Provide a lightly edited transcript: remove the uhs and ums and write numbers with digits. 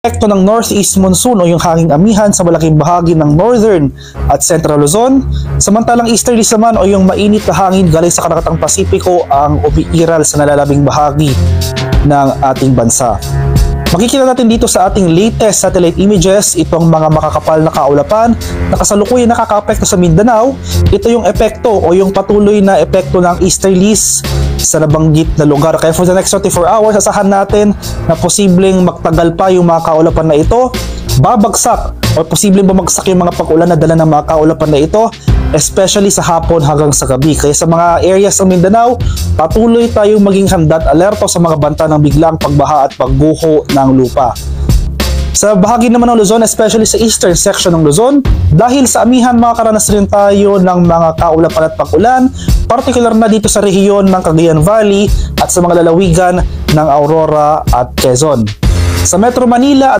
epekto ng northeast monsoon o yung hanging amihan sa malaking bahagi ng northern at central Luzon, samantalang easterlies naman o yung mainit na hangin galing sa Karagatang Pasipiko ang umiiral sa nalalabing bahagi ng ating bansa. Makikita natin dito sa ating latest satellite images itong mga makakapal na kaulapan na kasalukuyan nakakaapekto sa Mindanao. Ito yung epekto o yung patuloy na epekto ng easterlies sa nabanggit na lugar. Kaya for the next 24 hours, asahan natin na posibleng magtagal pa yung mga kaulapan na ito, babagsak o posibleng bumagsak yung mga pag-ulan na dala ng mga kaulapan na ito, especially sa hapon hanggang sa gabi. Kaya sa mga areas ng Mindanao, patuloy tayong maging handa at alerto sa mga banta ng biglang pagbaha at pagguho ng lupa. Sa bahagi naman ng Luzon, especially sa eastern section ng Luzon, dahil sa amihan makakaranas rin tayo ng mga kaulapan at pag-ulan, particular na dito sa rehiyon ng Cagayan Valley at sa mga lalawigan ng Aurora at Quezon. Sa Metro Manila